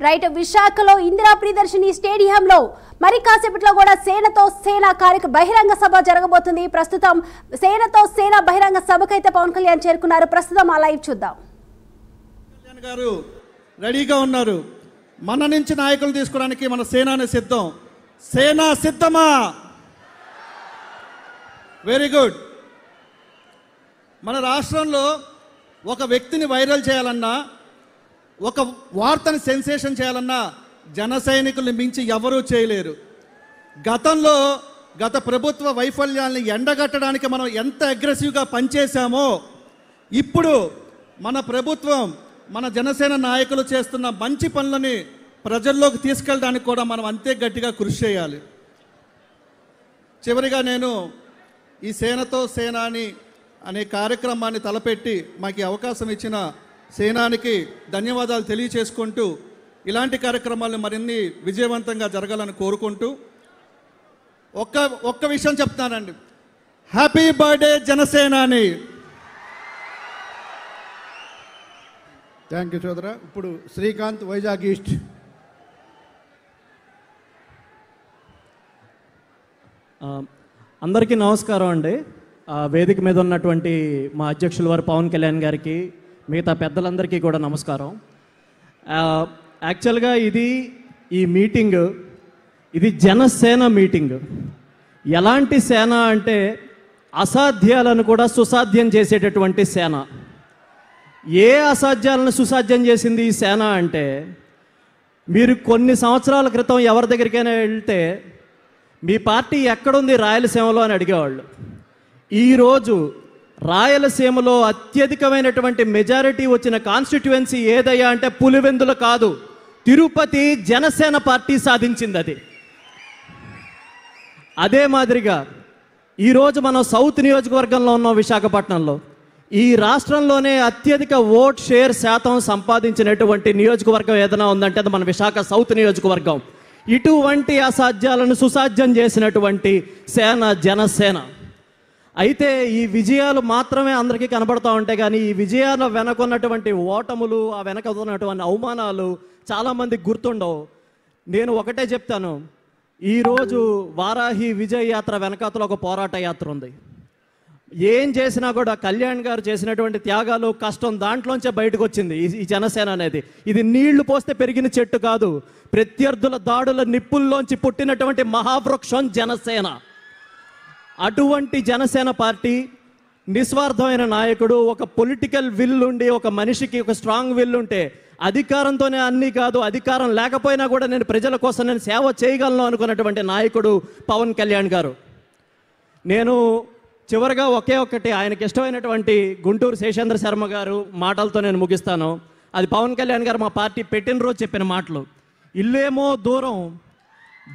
Right విశాఖలో ఇందిరా ప్రియదర్శిని స్టేడియంలో మరి కాసేపట్లో కూడా సేనతో సేన బహిరంగ సభ జరగబోతుంది. ప్రస్తుతం సేనతో సేన బహిరంగ సభకైతే పవన్ కళ్యాణ్ చేరుకున్నారు. ప్రస్తుతం ఆ లైవ్ చూద్దాం. కళ్యాణ్ గారు రెడీగా ఉన్నారు. మన నుంచి నాయకులు తీసుకోవడానికి మన సేనాని సిద్ధం. సేన సిద్ధమా? Very good. మన రాష్ట్రంలో ఒక వ్యక్తిని వైరల్ చేయాలన్నా, ఒక వార్తని సెన్సేషన్ చేయాలన్నా జన సైనికుల్ని మించి ఎవరూ చేయలేరు. గత ప్రభుత్వ వైఫల్యాల్ని ఎండగట్టడానికి మనం ఎంత అగ్రెసివ్గా పనిచేశామో, ఇప్పుడు మన ప్రభుత్వం, మన జనసేన నాయకులు చేస్తున్న మంచి పనులని ప్రజల్లోకి తీసుకెళ్ళడానికి కూడా మనం అంతే గట్టిగా కృషి చేయాలి. చివరిగా నేను ఈ సేనతో సేనాని అనే కార్యక్రమాన్ని తలపెట్టి మాకు అవకాశం ఇచ్చిన సేనానికి ధన్యవాదాలు తెలియచేసుకుంటూ, ఇలాంటి కార్యక్రమాలు మరిన్ని విజయవంతంగా జరగాలని కోరుకుంటూ ఒక్క విషయం చెప్తానండి. హ్యాపీ బర్త్డే జనసేనాని. థ్యాంక్ యూ సోదరా. ఇప్పుడు శ్రీకాంత్, వైజాగ్ ఈస్ట్. అందరికీ నమస్కారం అండి. వేదిక మీద ఉన్నటువంటి మా అధ్యక్షుల వారు పవన్ కళ్యాణ్ గారికి, మిగతా పెద్దలందరికీ కూడా నమస్కారం. యాక్చువల్గా ఈ మీటింగ్ ఇది జనసేన మీటింగ్. ఎలాంటి సేన అంటే అసాధ్యాలను కూడా సుసాధ్యం చేసేటటువంటి సేన. ఏ అసాధ్యాలను సుసాధ్యం చేసింది ఈ సేన అంటే, మీరు కొన్ని సంవత్సరాల క్రితం ఎవరి దగ్గరికైనా వెళ్తే మీ పార్టీ ఎక్కడుంది రాయలసీమలో అని అడిగేవాళ్ళు. ఈరోజు రాయలసీమలో అత్యధికమైనటువంటి మెజారిటీ వచ్చిన కాన్స్టిట్యుయెన్సీ ఏదయ్యా అంటే పులివెందులు కాదు, తిరుపతి జనసేన పార్టీ సాధించింది అది. అదే మాదిరిగా ఈరోజు మనం సౌత్ నియోజకవర్గంలో ఉన్నాం, విశాఖపట్నంలో. ఈ రాష్ట్రంలోనే అత్యధిక ఓట్ షేర్ శాతం సంపాదించినటువంటి నియోజకవర్గం ఏదైనా ఉందంటే అది మన విశాఖ సౌత్ నియోజకవర్గం. ఇటువంటి అసాధ్యాలను సుసాధ్యం చేసినటువంటి సేన జనసేన. అయితే ఈ విజయాలు మాత్రమే అందరికీ కనబడుతూ ఉంటాయి, కానీ ఈ విజయాల వెనక ఉన్నటువంటి ఓటములు, ఆ వెనక ఉన్నటువంటి అవమానాలు చాలామందికి గుర్తుండవు. నేను ఒకటే చెప్తాను, ఈరోజు వారాహి విజయ యాత్ర వెనకాతలో ఒక పోరాట యాత్ర ఉంది. ఏం చేసినా కూడా కళ్యాణ్ గారు చేసినటువంటి త్యాగాలు, కష్టం దాంట్లోంచే బయటకు వచ్చింది ఈ జనసేన అనేది. ఇది నీళ్లు పోస్తే పెరిగిన చెట్టు కాదు, ప్రత్యర్థుల దాడుల నిప్పుల్లోంచి పుట్టినటువంటి మహావృక్షం జనసేన. అటువంటి జనసేన పార్టీ, నిస్వార్థమైన నాయకుడు, ఒక పొలిటికల్ విల్ ఉండి, ఒక మనిషికి ఒక స్ట్రాంగ్ విల్ ఉంటే అధికారంతోనే అన్నీ కాదు, అధికారం లేకపోయినా కూడా నేను ప్రజల కోసం నేను సేవ చేయగలను అనుకున్నటువంటి నాయకుడు పవన్ కళ్యాణ్ గారు. నేను చివరిగా ఒకే ఒక్కటి ఆయనకి ఇష్టమైనటువంటి గుంటూరు శేషేంద్ర శర్మ గారు మాటలతో నేను ముగిస్తాను. అది పవన్ కళ్యాణ్ గారు మా పార్టీ పెట్టిన రోజు చెప్పిన మాటలు. ఇల్లేమో దూరం,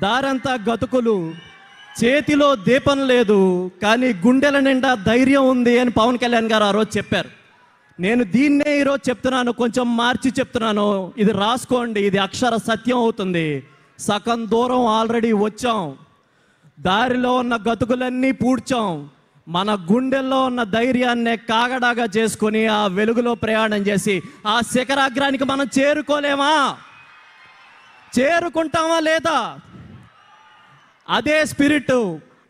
దారంతా గతుకులు, చేతిలో దీపం లేదు, కానీ గుండెల నిండా ధైర్యం ఉంది అని పవన్ కళ్యాణ్ గారు ఆ రోజు చెప్పారు. నేను దీన్నే ఈరోజు చెప్తున్నాను, కొంచెం మార్చి చెప్తున్నాను. ఇది రాసుకోండి, ఇది అక్షర సత్యం అవుతుంది. సగం దూరం ఆల్రెడీ వచ్చాం, దారిలో ఉన్న గతుకులన్నీ పూడ్చాం, మన గుండెల్లో ఉన్న ధైర్యాన్నే కాగడాగా చేసుకొని ఆ వెలుగులో ప్రయాణం చేసి ఆ శిఖరాగ్రానికి మనం చేరుకోలేమా? చేరుకుంటామా లేదా? అదే స్పిరిట్,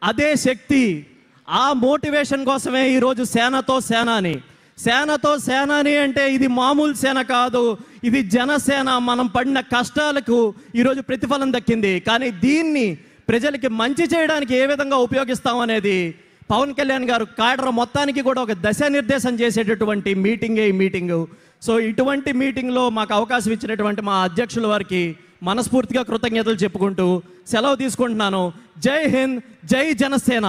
అదే శక్తి, ఆ మోటివేషన్ కోసమే ఈరోజు సేనతో సేనాని. సేనతో సేనాని అంటే ఇది మామూలు సేన కాదు, ఇది జనసేన. మనం పడిన కష్టాలకు ఈరోజు ప్రతిఫలం దక్కింది. కానీ దీన్ని ప్రజలకి మంచి చేయడానికి ఏ విధంగా ఉపయోగిస్తామనేది పవన్ కళ్యాణ్ గారు కాడర మొత్తానికి కూడా ఒక దిశానిర్దేశం చేసేటటువంటి మీటింగే ఈ మీటింగు. సో ఇటువంటి మీటింగ్లో మాకు అవకాశం ఇచ్చినటువంటి మా అధ్యక్షుల వారికి మనస్ఫూర్తిగా కృతజ్ఞతలు చెప్పుకుంటూ సెలవు తీసుకుంటున్నాను. జై హింద్, జై జనసేన.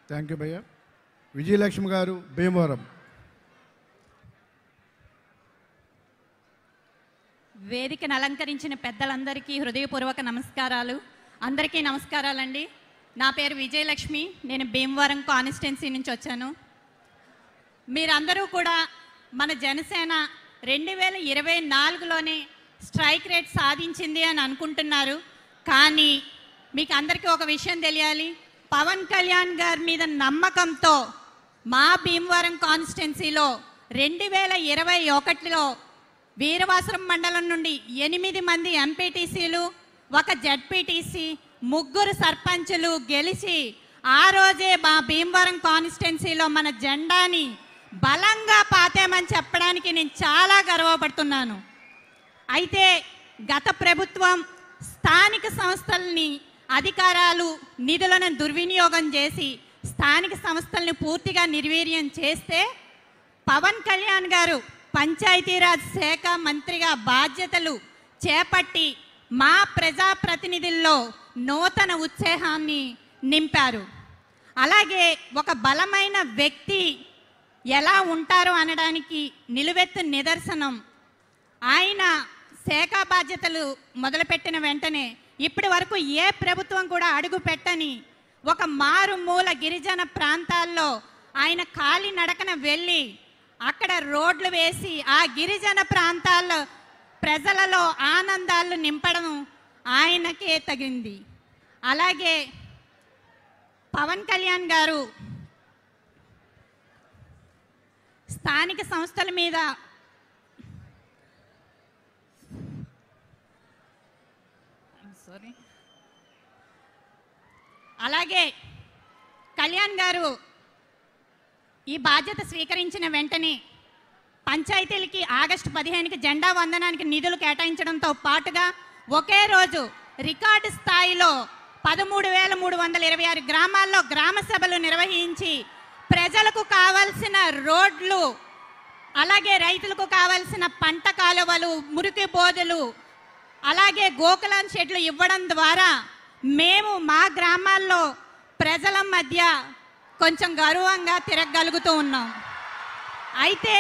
థ్యాంక్ యూ భయ్య. విజయలక్ష్మి గారు, భీమవరం. వేదికను అలంకరించిన పెద్దలందరికీ హృదయపూర్వక నమస్కారాలు. అందరికీ నమస్కారాలండి. నా పేరు విజయలక్ష్మి, నేను భీమవరం కాన్స్టిట్యున్సీ నుంచి వచ్చాను. మీరందరూ కూడా మన జనసేన 2024లోనే స్ట్రైక్ రేట్ సాధించింది అని అనుకుంటున్నారు. కానీ మీకు అందరికీ ఒక విషయం తెలియాలి, పవన్ కళ్యాణ్ గారి మీద నమ్మకంతో మా భీమవరం కాన్స్టిట్యున్సీలో 2021లో వీరవాసరం మండలం నుండి 8 మంది ఎంపీటీసీలు, 1 జడ్పీటీసీ, 3 సర్పంచులు గెలిచి ఆ రోజే మా భీమవరం కాన్స్టిట్యున్సీలో మన జెండాని బలంగా పాతామని చెప్పడానికి నేను చాలా గర్వపడుతున్నాను. అయితే గత ప్రభుత్వం స్థానిక సంస్థల్ని అధికారాలు నిధులను దుర్వినియోగం చేసి స్థానిక సంస్థల్ని పూర్తిగా నిర్వీర్యం చేస్తే పవన్ కళ్యాణ్ గారు పంచాయతీరాజ్ శాఖ మంత్రిగా బాధ్యతలు చేపట్టి మా ప్రజాప్రతినిధుల్లో నూతన ఉత్సాహాన్ని నింపారు. అలాగే ఒక బలమైన వ్యక్తి ఎలా ఉంటారో అనడానికి నిలువెత్తు నిదర్శనం ఆయన శాఖ బాధ్యతలు మొదలుపెట్టిన వెంటనే ఇప్పటి వరకు ఏ ప్రభుత్వం కూడా అడుగు పెట్టని ఒక మారుమూల గిరిజన ప్రాంతాల్లో ఆయన కాలినడకన వెళ్ళి అక్కడ రోడ్లు వేసి ఆ గిరిజన ప్రాంతాల్లో ప్రజలలో ఆనందాలు నింపడం ఆయనకే తగింది. అలాగే పవన్ కళ్యాణ్ గారు స్థానిక సంస్థల మీద అలాగే కళ్యాణ్ గారు ఈ బాధ్యత స్వీకరించిన వెంటనే పంచాయతీలకి ఆగస్టు 15కి జెండా వందనానికి నిధులు కేటాయించడంతో పాటుగా ఒకే రోజు రికార్డు స్థాయిలో 13,326 గ్రామాల్లో గ్రామ సభలు నిర్వహించి ప్రజలకు కావాల్సిన రోడ్లు, అలాగే రైతులకు కావాల్సిన పంట కాలువలు, మురికి బోధులు, అలాగే గోకులం షెడ్లు ఇవ్వడం ద్వారా మేము మా గ్రామాల్లో ప్రజల మధ్య కొంచెం గౌరవంగా తిరగగలుగుతూ ఉన్నాం. అయితే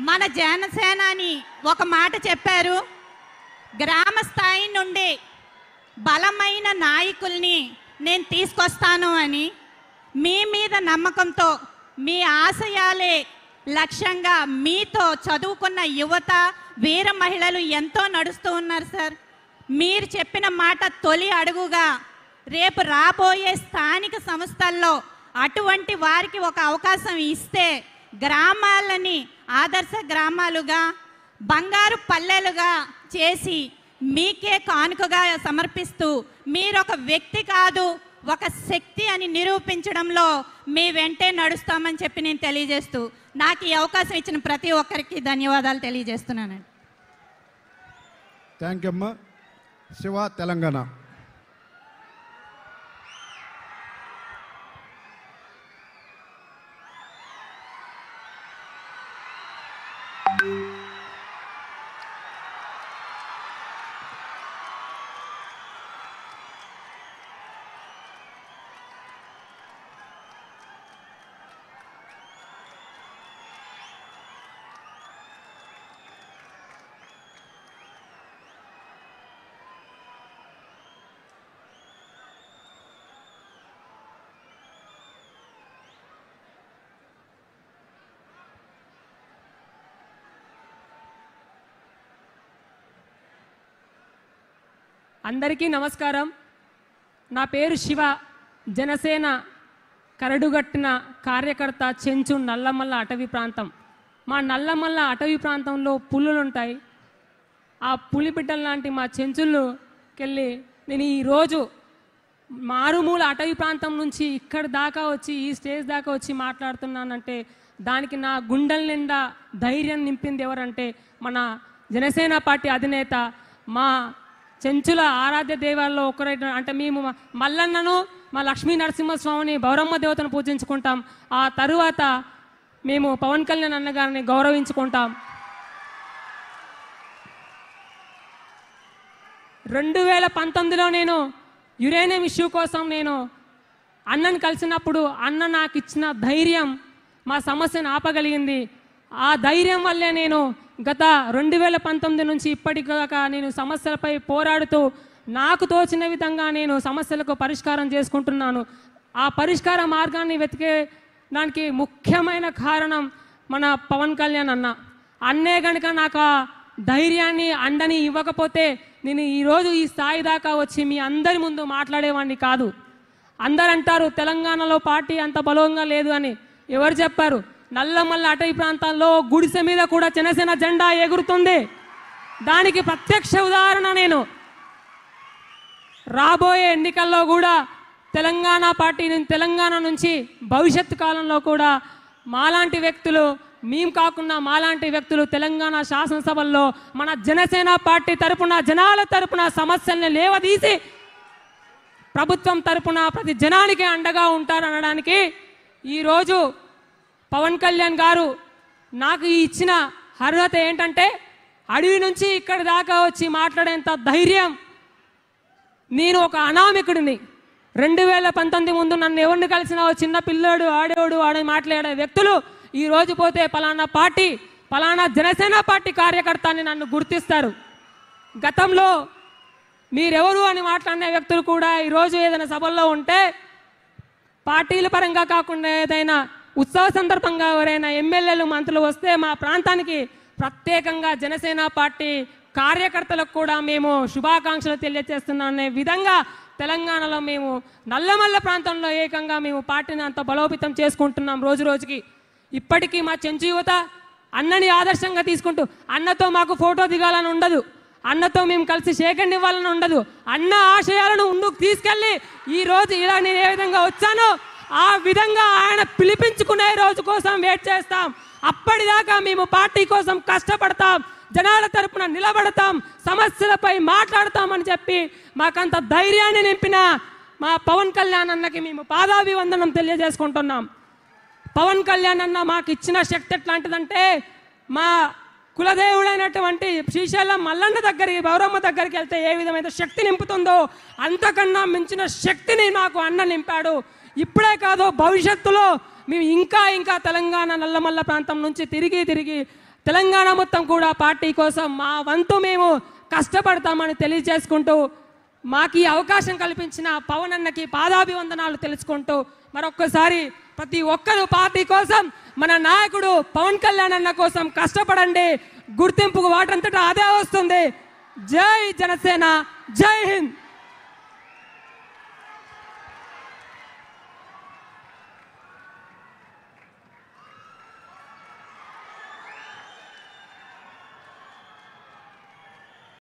మన జనసేనాని ఒక మాట చెప్పారు, గ్రామ స్థాయి నుండి బలమైన నాయకుల్ని నేను తీసుకొస్తాను అని. మీ మీద నమ్మకంతో మీ ఆశయాలే లక్ష్యంగా మీతో చదువుకున్న యువత, వీర మహిళలు ఎంతో నడుస్తూ ఉన్నారు సార్. మీరు చెప్పిన మాట తొలి అడుగుగా రేపు రాబోయే స్థానిక సంస్థల్లో అటువంటి వారికి ఒక అవకాశం ఇస్తే గ్రామాలని ఆదర్శ గ్రామాలుగా, బంగారు పల్లెలుగా చేసి మీకే కానుకగా సమర్పిస్తూ మీరొక వ్యక్తి కాదు ఒక శక్తి అని నిరూపించడంలో మీ వెంటే నడుస్తామని చెప్పి నేను తెలియజేస్తూ నాకు ఈ అవకాశం ఇచ్చిన ప్రతి ఒక్కరికి ధన్యవాదాలు తెలియజేస్తున్నానండి. థ్యాంక్ యూ అమ్మా. శివ, తెలంగాణ. అందరికీ నమస్కారం. నా పేరు శివ, జనసేన కరడుగట్టిన కార్యకర్త, చెంచు నల్లమల్ల అటవీ ప్రాంతం. మా నల్లమల్ల అటవీ ప్రాంతంలో పులులు ఉంటాయి. ఆ పులి బిడ్డలు లాంటి మా చెంచుల్లోకెళ్ళి నేను ఈరోజు మారుమూల అటవీ ప్రాంతం నుంచి ఇక్కడి దాకా వచ్చి ఈ స్టేజ్ దాకా వచ్చి మాట్లాడుతున్నానంటే దానికి నా గుండెల నిండా ధైర్యం నింపింది ఎవరంటే మన జనసేన పార్టీ అధినేత, మా చెంచుల ఆరాధ్య దేవాల్లో ఒకరైన అంటే మేము మల్లన్నను, మా లక్ష్మీ నరసింహస్వామిని, బౌరమ్మ దేవతను పూజించుకుంటాం. ఆ తరువాత మేము పవన్ కళ్యాణ్ అన్నగారిని గౌరవించుకుంటాం. 2019లో నేను యురేనియం ఇష్యూ కోసం నేను అన్నను కలిసినప్పుడు అన్న నాకు ఇచ్చిన ధైర్యం మా సమస్యను ఆపగలిగింది. ఆ ధైర్యం వల్లే నేను గత 2019 నుంచి ఇప్పటిదాకా నేను సమస్యలపై పోరాడుతూ నాకు తోచిన విధంగా నేను సమస్యలకు పరిష్కారం చేసుకుంటున్నాను. ఆ పరిష్కార మార్గాన్ని వెతికే దానికి ముఖ్యమైన కారణం మన పవన్ కళ్యాణ్ అన్న. అన్నే కనుక నాకు ఆ ధైర్యాన్ని, అండని ఇవ్వకపోతే నేను ఈరోజు ఈ స్థాయి దాకా వచ్చి మీ అందరి ముందు మాట్లాడేవాడిని కాదు. అందరు అంటారు తెలంగాణలో పార్టీ అంత బలంగా లేదు అని. ఎవరు చెప్పారు? నల్లమల్ల అటవీ ప్రాంతాల్లో గుడిసె మీద కూడా జనసేన జెండా ఎగురుతుంది. దానికి ప్రత్యక్ష ఉదాహరణ నేను రాబోయే ఎన్నికల్లో కూడా తెలంగాణ పార్టీని తెలంగాణ నుంచి భవిష్యత్తు కాలంలో కూడా మాలాంటి వ్యక్తులు, మేము కాకుండా మాలాంటి వ్యక్తులు తెలంగాణ శాసనసభల్లో మన జనసేన పార్టీ తరపున జనాల తరపున సమస్యల్ని లేవదీసి ప్రభుత్వం తరపున ప్రతి జనానికి అండగా ఉంటారనడానికి ఈరోజు పవన్ కళ్యాణ్ గారు నాకు ఇచ్చిన అర్హత ఏంటంటే అడవి నుంచి ఇక్కడి దాకా వచ్చి మాట్లాడేంత ధైర్యం. నేను ఒక అనామికుడిని. 2019 ముందు నన్ను ఎవరిని కలిసినా చిన్న పిల్లోడు ఆడేవాడు ఆడే మాట్లాడే వ్యక్తులు ఈరోజు పోతే పలానా పార్టీ పలానా జనసేన పార్టీ కార్యకర్త అని నన్ను గుర్తిస్తారు. గతంలో మీరెవరు అని మాట్లాడిన వ్యక్తులు కూడా ఈరోజు ఏదైనా సభల్లో ఉంటే పార్టీల పరంగా కాకుండా ఏదైనా ఉత్సవ సందర్భంగా ఎవరైనా ఎమ్మెల్యేలు మంత్రులు వస్తే మా ప్రాంతానికి ప్రత్యేకంగా జనసేన పార్టీ కార్యకర్తలకు కూడా మేము శుభాకాంక్షలు తెలియజేస్తున్నాం అనే విధంగా తెలంగాణలో మేము నల్లమల్ల ప్రాంతంలో ఏకంగా మేము పార్టీని అంత బలోపేతం చేసుకుంటున్నాం రోజు రోజుకి. ఇప్పటికీ మా చెంచు యువత అన్నని ఆదర్శంగా తీసుకుంటూ అన్నతో మాకు ఫోటో దిగాలని ఉండదు, అన్నతో మేము కలిసి షేకండ్ ఇవ్వాలని ఉండదు, అన్న ఆశయాలను ముందుకు తీసుకెళ్ళి ఈరోజు ఇలా నేను ఏ విధంగా వచ్చానో ఆ విధంగా ఆయన పిలిపించుకునే రోజు కోసం వెయిట్ చేస్తాం. అప్పటిదాకా మేము పార్టీ కోసం కష్టపడతాం, జనాల తరపున నిలబడతాం, సమస్యలపై మాట్లాడతామని చెప్పి మాకంత ధైర్యాన్ని నింపిన మా పవన్ కళ్యాణ్ అన్నకి మేము పాదాభివందనం తెలియజేసుకుంటున్నాం. పవన్ కళ్యాణ్ అన్న మాకు ఇచ్చిన శక్తి ఎట్లాంటిదంటే మా కులదేవుడైనటువంటి శ్రీశైలం మల్లన్న దగ్గరికి గౌరమ్మ దగ్గరికి వెళ్తే ఏ విధమైన శక్తి నింపుతుందో అంతకన్నా మించిన శక్తిని మాకు అన్న నింపాడు. ఇప్పుడే కాదు భవిష్యత్తులో మేము ఇంకా తెలంగాణ నల్లమల్ల ప్రాంతం నుంచి తిరిగి తెలంగాణ మొత్తం కూడా పార్టీ కోసం మా వంతు మేము కష్టపడతామని తెలియజేసుకుంటూ మాకు ఈ అవకాశం కల్పించిన పవన్ అన్నకి పాదాభివందనాలు తెలుసుకుంటూ మరొక్కసారి ప్రతి ఒక్కరు పార్టీ కోసం మన నాయకుడు పవన్ కళ్యాణ్ అన్న కోసం కష్టపడండి. గుర్తింపుకు వాటంతటా అదే వస్తుంది. జై జనసేన, జై హింద్.